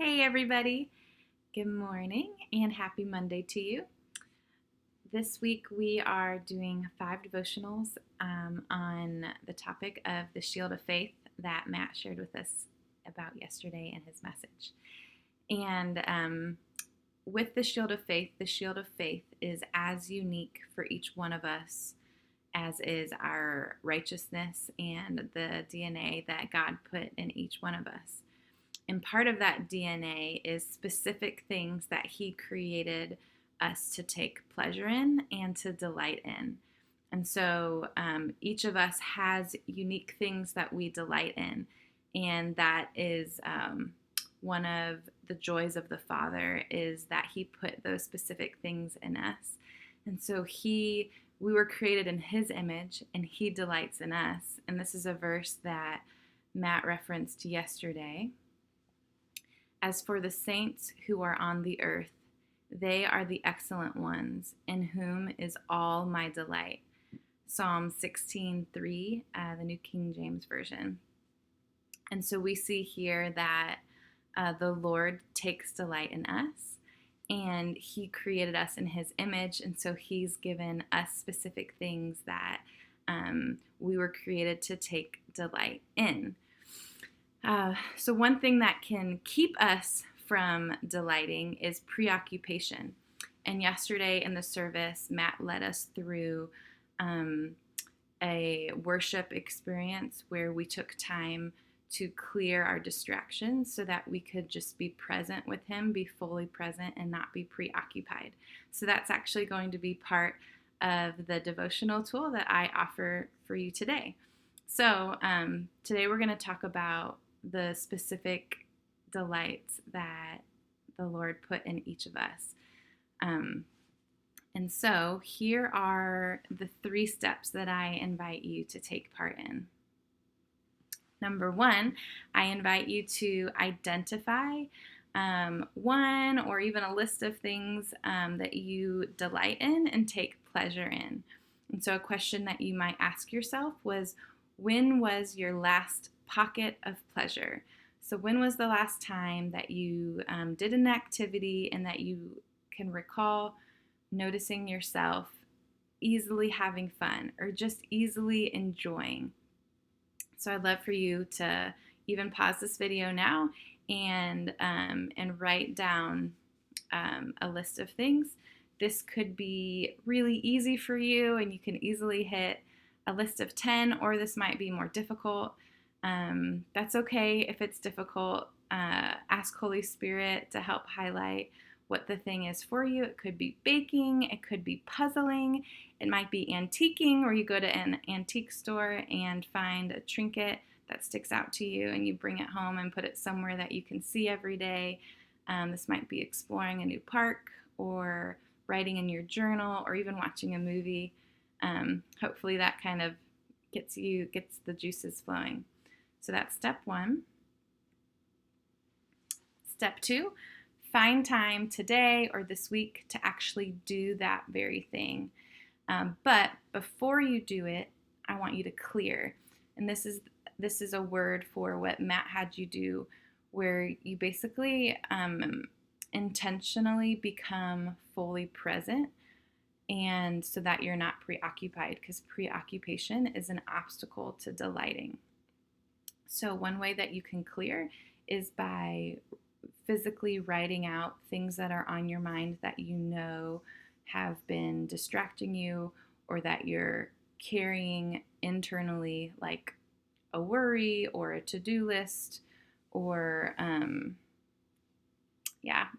Hey everybody, good morning and happy Monday to you. This week we are doing 5 devotionals on the topic of the shield of faith that Matt shared with us about yesterday in his message. And with the shield of faith is as unique for each one of us as is our righteousness and the DNA that God put in each one of us. And part of that DNA is specific things that He created us to take pleasure in and to delight in. And so each of us has unique things that we delight in. And that is one of the joys of the Father, is that He put those specific things in us. And so we were created in His image, and He delights in us. And this is a verse that Matt referenced yesterday. As for the saints who are on the earth, they are the excellent ones, in whom is all my delight. Psalm 16:3, the New King James Version. And so we see here that the Lord takes delight in us, and He created us in His image, and so He's given us specific things that we were created to take delight in. So one thing that can keep us from delighting is preoccupation. And yesterday in the service, Matt led us through a worship experience where we took time to clear our distractions so that we could just be present with Him, be fully present, and not be preoccupied. So that's actually going to be part of the devotional tool that I offer for you today. So today we're going to talk about the specific delights that the Lord put in each of us. And so here are the 3 steps that I invite you to take part in. Number 1, I invite you to identify one or even a list of things that you delight in and take pleasure in. And so a question that you might ask yourself was, when was your last pocket of pleasure? So when was the last time that you did an activity and that you can recall noticing yourself easily having fun or just easily enjoying? So I'd love for you to even pause this video now and write down a list of things. This could be really easy for you and you can easily hit a list of 10, or this might be more difficult. That's okay if it's difficult. Ask Holy Spirit to help highlight what the thing is for you. It could be baking, it could be puzzling, it might be antiquing, where you go to an antique store and find a trinket that sticks out to you and you bring it home and put it somewhere that you can see every day. This might be exploring a new park, or writing in your journal, or even watching a movie. Hopefully that kind of gets the juices flowing. So that's step 1. Step 2, find time today or this week to actually do that very thing. But before you do it, I want you to clear. And this is a word for what Matt had you do, where you basically intentionally become fully present, and so that you're not preoccupied, because preoccupation is an obstacle to delighting. So one way that you can clear is by physically writing out things that are on your mind that you know have been distracting you, or that you're carrying internally, like a worry or a to-do list, or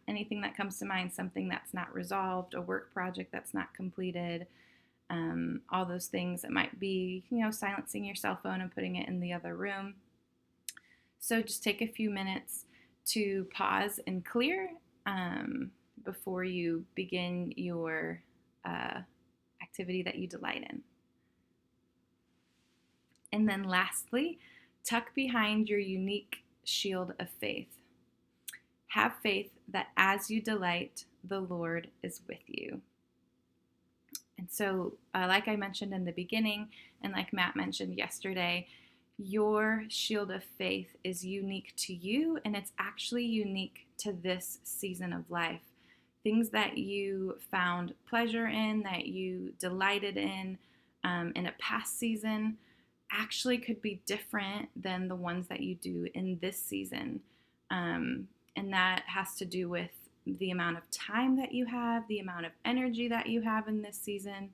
anything that comes to mind, something that's not resolved, a work project that's not completed, all those things. It might be, silencing your cell phone and putting it in the other room. So just take a few minutes to pause and clear before you begin your activity that you delight in. And then lastly, tuck behind your unique shield of faith. Have faith that as you delight, the Lord is with you. And so, like I mentioned in the beginning, and like Matt mentioned yesterday, your shield of faith is unique to you, and it's actually unique to this season of life. Things that you found pleasure in, that you delighted in a past season, actually could be different than the ones that you do in this season. And that has to do with the amount of time that you have, the amount of energy that you have in this season.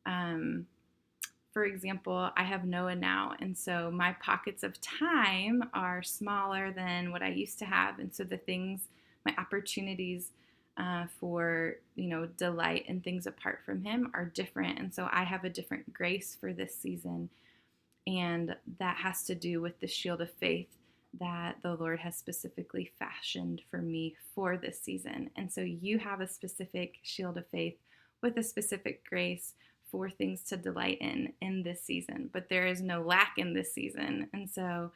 For example, I have Noah now, and so my pockets of time are smaller than what I used to have. And so the things, my opportunities for, delight and things apart from him are different. And so I have a different grace for this season. And that has to do with the shield of faith that the Lord has specifically fashioned for me for this season. And so you have a specific shield of faith with a specific grace for things to delight in this season. But there is no lack in this season. And so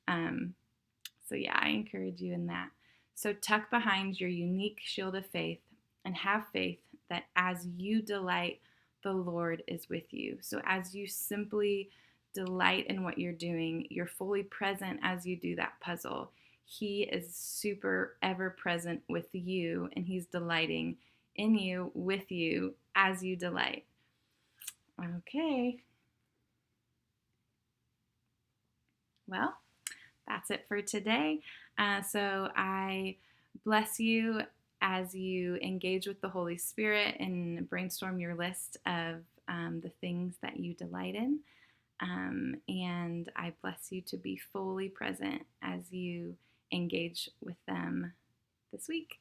yeah, I encourage you in that. So tuck behind your unique shield of faith and have faith that as you delight, the Lord is with you. So as you simply delight in what you're doing, you're fully present as you do that puzzle. He is super ever present with you, and he's delighting in you, with you, as you delight. Okay. Well, that's it for today. So I bless you as you engage with the Holy Spirit and brainstorm your list of the things that you delight in. And I bless you to be fully present as you engage with them this week.